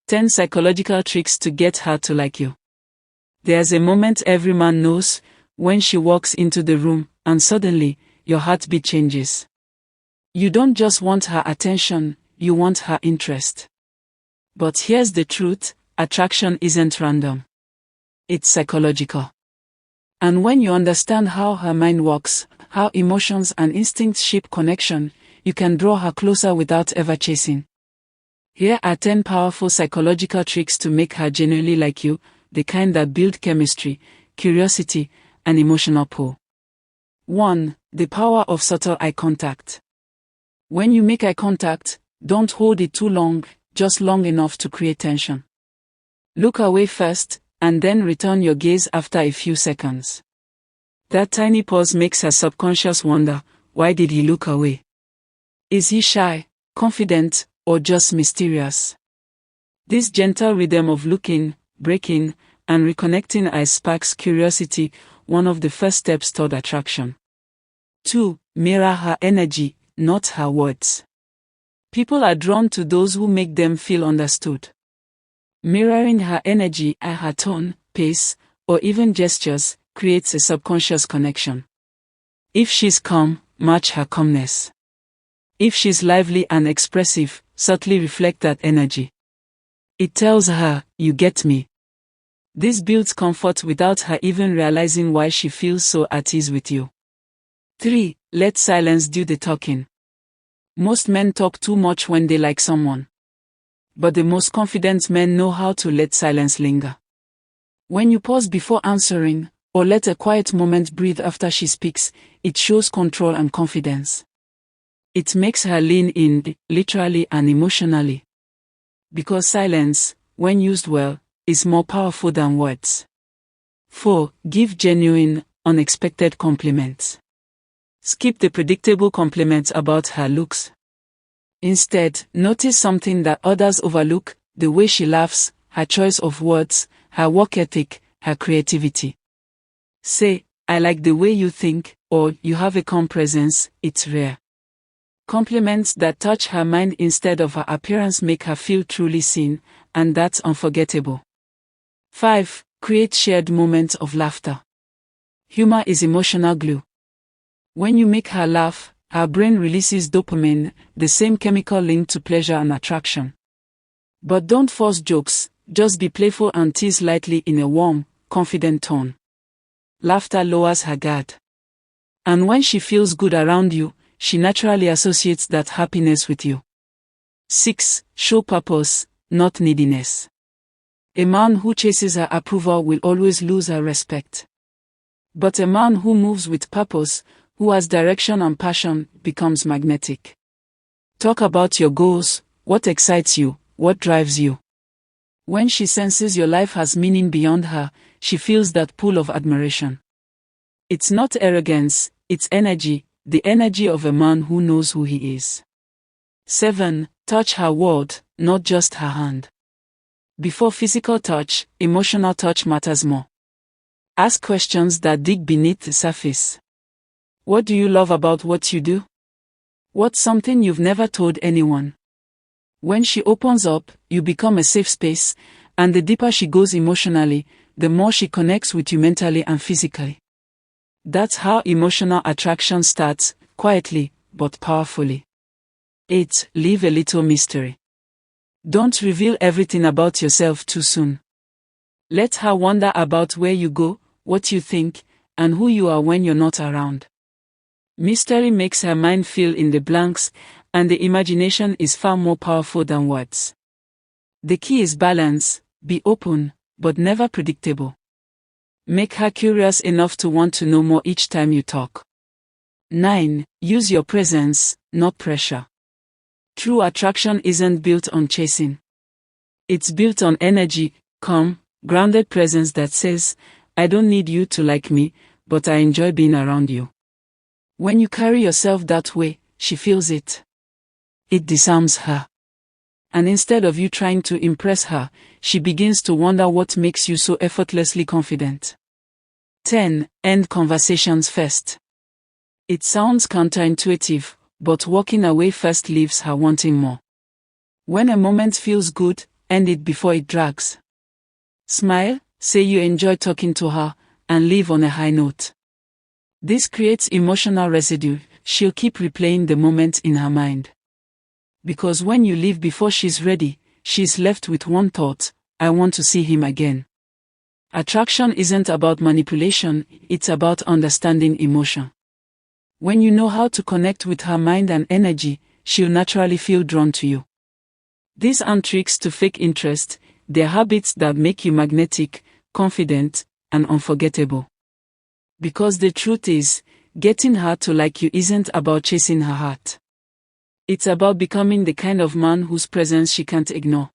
10 psychological tricks to get her to like you. There's a moment every man knows, when she walks into the room, and suddenly, your heartbeat changes. You don't just want her attention, you want her interest. But here's the truth, attraction isn't random. It's psychological. And when you understand how her mind works, how emotions and instincts shape connection, you can draw her closer without ever chasing. Here are 10 powerful psychological tricks to make her genuinely like you, the kind that build chemistry, curiosity, and emotional pull. 1. The power of subtle eye contact. When you make eye contact, don't hold it too long, just long enough to create tension. Look away first, and then return your gaze after a few seconds. That tiny pause makes her subconscious wonder, why did he look away? Is he shy, confident, or just mysterious? This gentle rhythm of looking, breaking, and reconnecting eyes sparks curiosity, one of the first steps toward attraction. 2. Mirror her energy, not her words. People are drawn to those who make them feel understood. Mirroring her energy, her tone, pace, or even gestures, creates a subconscious connection. If she's calm, match her calmness. If she's lively and expressive, subtly reflect that energy. It tells her, you get me. This builds comfort without her even realizing why she feels so at ease with you. 3. Let silence do the talking. Most men talk too much when they like someone. But the most confident men know how to let silence linger. When you pause before answering, or let a quiet moment breathe after she speaks, it shows control and confidence. It makes her lean in, literally and emotionally. Because silence, when used well, is more powerful than words. 4. Give genuine, unexpected compliments. Skip the predictable compliments about her looks. Instead, notice something that others overlook, the way she laughs, her choice of words, her work ethic, her creativity. Say, I like the way you think, or you have a calm presence, it's rare. Compliments that touch her mind instead of her appearance make her feel truly seen, and that's unforgettable. 5. Create shared moments of laughter. Humor is emotional glue. When you make her laugh, her brain releases dopamine, the same chemical linked to pleasure and attraction. But don't force jokes, just be playful and tease lightly in a warm, confident tone. Laughter lowers her guard. And when she feels good around you, she naturally associates that happiness with you. 6. Show purpose, not neediness. A man who chases her approval will always lose her respect. But a man who moves with purpose, who has direction and passion, becomes magnetic. Talk about your goals, what excites you, what drives you. When she senses your life has meaning beyond her, she feels that pull of admiration. It's not arrogance, it's energy, the energy of a man who knows who he is. 7. Touch her world, not just her hand. Before physical touch, emotional touch matters more. Ask questions that dig beneath the surface. What do you love about what you do? What's something you've never told anyone? When she opens up, you become a safe space, and the deeper she goes emotionally, the more she connects with you mentally and physically. That's how emotional attraction starts, quietly, but powerfully. 8. Leave a little mystery. Don't reveal everything about yourself too soon. Let her wonder about where you go, what you think, and who you are when you're not around. Mystery makes her mind fill in the blanks, and the imagination is far more powerful than words. The key is balance, be open, but never predictable. Make her curious enough to want to know more each time you talk. 9. Use your presence, not pressure. True attraction isn't built on chasing. It's built on energy, calm, grounded presence that says, I don't need you to like me, but I enjoy being around you. When you carry yourself that way, she feels it. It disarms her. And instead of you trying to impress her, she begins to wonder what makes you so effortlessly confident. 10. End conversations first. It sounds counterintuitive, but walking away first leaves her wanting more. When a moment feels good, end it before it drags. Smile, say you enjoy talking to her, and leave on a high note. This creates emotional residue. She'll keep replaying the moment in her mind. Because when you leave before she's ready, she's left with one thought: I want to see him again. Attraction isn't about manipulation, it's about understanding emotion. When you know how to connect with her mind and energy, she'll naturally feel drawn to you. These aren't tricks to fake interest, they're habits that make you magnetic, confident, and unforgettable. Because the truth is, getting her to like you isn't about chasing her heart. It's about becoming the kind of man whose presence she can't ignore.